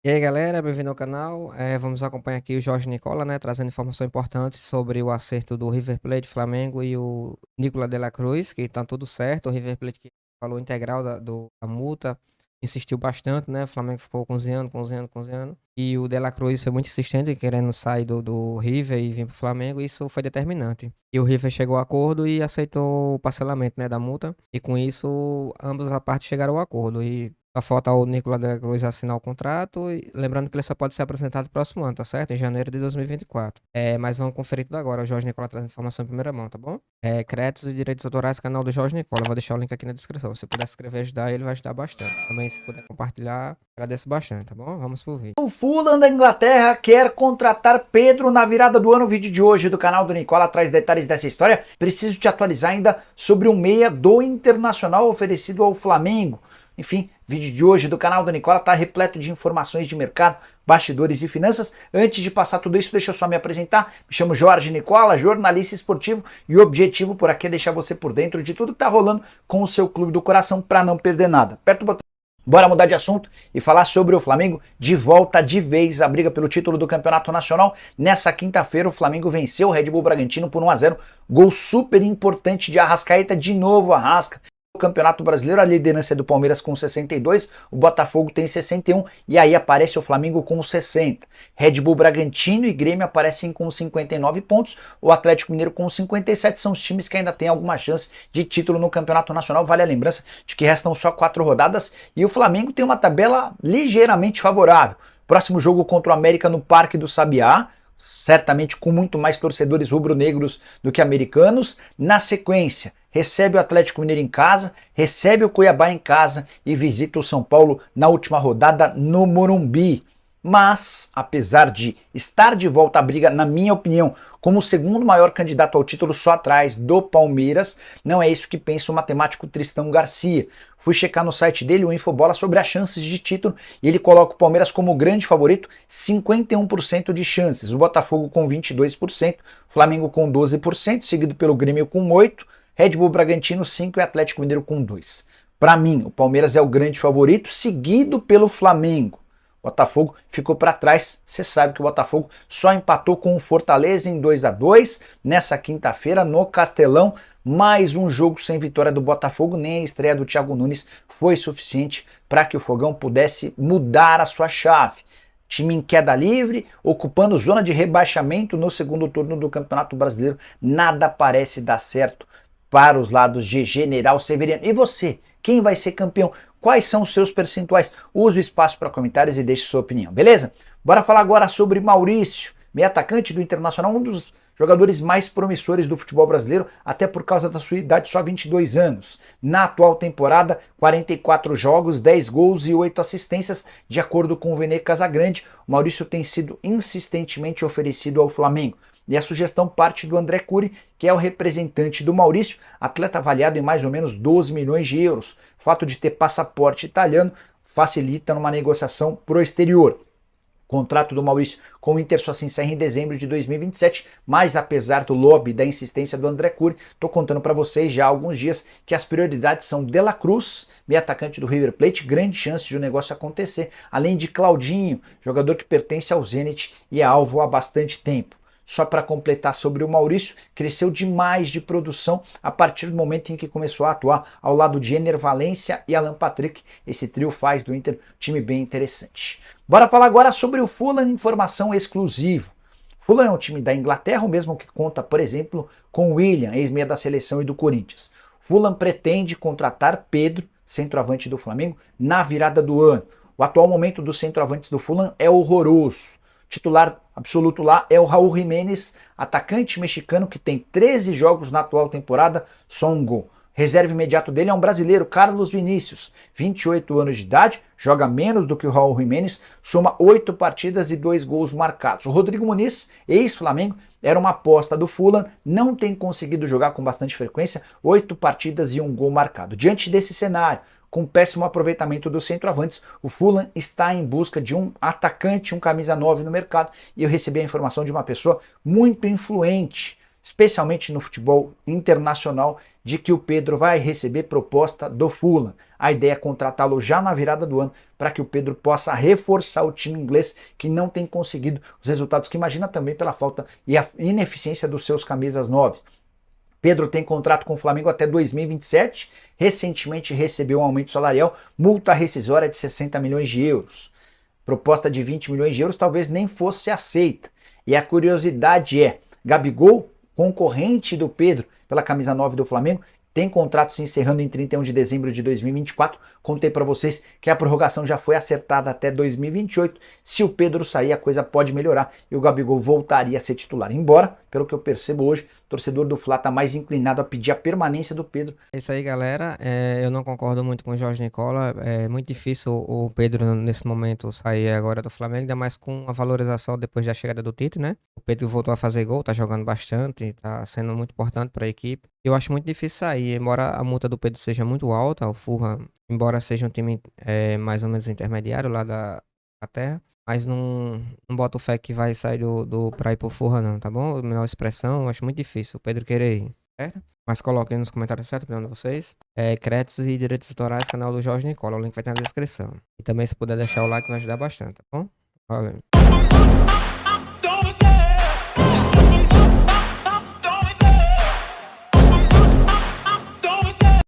E aí, galera, bem-vindo ao canal. Vamos acompanhar aqui o Jorge Nicola, né, trazendo informação importante sobre o acerto do River Plate, Flamengo e o Nicola de la Cruz, que tá tudo certo. O River Plate que falou integral da multa, insistiu bastante, né? O Flamengo ficou cozinhando, cozinhando, cozinhando. E o de la Cruz foi muito insistente, querendo sair do River e vir pro Flamengo, e isso foi determinante. E o River chegou a acordo e aceitou o parcelamento, né, da multa, e com isso ambas as partes chegaram ao acordo. E só falta o Nicolas da Cruz assinar o contrato. E lembrando que ele só pode ser apresentado no próximo ano, tá certo? Em janeiro de 2024. Mas vamos conferir tudo agora. O Jorge Nicola traz informação em primeira mão, tá bom? Créditos e direitos autorais, canal do Jorge Nicola. Vou deixar o link aqui na descrição. Se puder se inscrever e ajudar, ele vai ajudar bastante. Também, se puder compartilhar, agradeço bastante, tá bom? Vamos pro vídeo. O Fulham da Inglaterra quer contratar Pedro na virada do ano. O vídeo de hoje do canal do Nicola traz detalhes dessa história. Preciso te atualizar ainda sobre o meia do Internacional oferecido ao Flamengo. Enfim, vídeo de hoje do canal do Nicola está repleto de informações de mercado, bastidores e finanças. Antes de passar tudo isso, deixa eu só me apresentar. Me chamo Jorge Nicola, jornalista esportivo, e o objetivo por aqui é deixar você por dentro de tudo que está rolando com o seu clube do coração para não perder nada. Aperta o botão. Bora mudar de assunto e falar sobre o Flamengo de volta de vez à briga pelo título do Campeonato Nacional. Nessa quinta-feira o Flamengo venceu o Red Bull Bragantino por 1-0, gol super importante de Arrascaeta, de novo Arrasca. O Campeonato Brasileiro, a liderança é do Palmeiras com 62, o Botafogo tem 61 e aí aparece o Flamengo com 60. Red Bull Bragantino e Grêmio aparecem com 59 pontos, o Atlético Mineiro com 57, são os times que ainda têm alguma chance de título no Campeonato Nacional. Vale a lembrança de que restam só 4 rodadas e o Flamengo tem uma tabela ligeiramente favorável. Próximo jogo contra o América no Parque do Sabiá, certamente com muito mais torcedores rubro-negros do que americanos. Na sequência, recebe o Atlético Mineiro em casa, recebe o Cuiabá em casa e visita o São Paulo na última rodada no Morumbi. Mas, apesar de estar de volta à briga, na minha opinião, como o segundo maior candidato ao título só atrás do Palmeiras, não é isso que pensa o matemático Tristão Garcia. Fui checar no site dele, o Infobola, sobre as chances de título e ele coloca o Palmeiras como grande favorito, 51% de chances, o Botafogo com 22%, Flamengo com 12%, seguido pelo Grêmio com 8%, Red Bull Bragantino 5% e Atlético Mineiro com 2%. Para mim, o Palmeiras é o grande favorito, seguido pelo Flamengo. O Botafogo ficou para trás. Você sabe que o Botafogo só empatou com o Fortaleza em 2-2 nessa quinta-feira no Castelão. Mais um jogo sem vitória do Botafogo, nem a estreia do Thiago Nunes foi suficiente para que o Fogão pudesse mudar a sua chave. Time em queda livre, ocupando zona de rebaixamento no segundo turno do Campeonato Brasileiro. Nada parece dar certo para os lados de General Severiano. E você? Quem vai ser campeão? Quais são os seus percentuais? Use o espaço para comentários e deixe sua opinião, beleza? Bora falar agora sobre Maurício, meio atacante do Internacional, um dos jogadores mais promissores do futebol brasileiro, até por causa da sua idade, só 22 anos. Na atual temporada, 44 jogos, 10 gols e 8 assistências, de acordo com o Vene Casagrande. O Maurício tem sido insistentemente oferecido ao Flamengo. E a sugestão parte do André Curi, que é o representante do Maurício, atleta avaliado em mais ou menos 12 milhões de euros. O fato de ter passaporte italiano facilita numa negociação pro exterior. O contrato do Maurício com o Inter só se encerra em dezembro de 2027, mas apesar do lobby da insistência do André Curi, estou contando para vocês já há alguns dias que as prioridades são De La Cruz, meio atacante do River Plate, grande chance de o negócio acontecer, além de Claudinho, jogador que pertence ao Zenit e é alvo há bastante tempo. Só para completar sobre o Maurício, cresceu demais de produção a partir do momento em que começou a atuar ao lado de Ener Valencia e Alan Patrick. Esse trio faz do Inter um time bem interessante. Bora falar agora sobre o Fulham, informação exclusiva. Fulham é um time da Inglaterra, o mesmo que conta, por exemplo, com William, ex-meia da seleção e do Corinthians. Fulham pretende contratar Pedro, centroavante do Flamengo, na virada do ano. O atual momento dos centroavantes do Fulham é horroroso. Titular absoluto lá é o Raul Jiménez, atacante mexicano que tem 13 jogos na atual temporada, só um gol. Reserva imediato dele é um brasileiro, Carlos Vinícius, 28 anos de idade, joga menos do que o Raul Jiménez, soma 8 partidas e 2 gols marcados. O Rodrigo Muniz, ex-Flamengo, era uma aposta do Fulham, não tem conseguido jogar com bastante frequência, 8 partidas e 1 gol marcado. Diante desse cenário, com péssimo aproveitamento dos centroavantes, o Fulham está em busca de um atacante, um camisa 9 no mercado, e eu recebi a informação de uma pessoa muito influente especialmente no futebol internacional, de que o Pedro vai receber proposta do Fulham. A ideia é contratá-lo já na virada do ano para que o Pedro possa reforçar o time inglês que não tem conseguido os resultados que imagina também pela falta e a ineficiência dos seus camisas 9. Pedro tem contrato com o Flamengo até 2027, recentemente recebeu um aumento salarial, multa rescisória de 60 milhões de euros. Proposta de 20 milhões de euros talvez nem fosse aceita. E a curiosidade é, Gabigol, concorrente do Pedro pela camisa 9 do Flamengo, tem contrato se encerrando em 31 de dezembro de 2024. Contei para vocês que a prorrogação já foi acertada até 2028. Se o Pedro sair, a coisa pode melhorar e o Gabigol voltaria a ser titular. Embora, pelo que eu percebo hoje, o torcedor do Fla está mais inclinado a pedir a permanência do Pedro. É isso aí, galera. Eu não concordo muito com o Jorge Nicola. É muito difícil o Pedro, nesse momento, sair agora do Flamengo, ainda mais com a valorização depois da chegada do título, né? O Pedro voltou a fazer gol, tá jogando bastante, tá sendo muito importante para a equipe. Eu acho muito difícil sair, embora a multa do Pedro seja muito alta, o Fulham, embora seja um time mais ou menos intermediário lá da terra, mas não boto fé que vai sair pra ir pro Fulham não, tá bom? Menor expressão, eu acho muito difícil o Pedro querer ir, certo? Mas coloquem nos comentários, certo? Opinião de vocês. Créditos e direitos autorais, canal do Jorge Nicola, o link vai estar na descrição. E também se puder deixar o like vai ajudar bastante, tá bom? Valeu.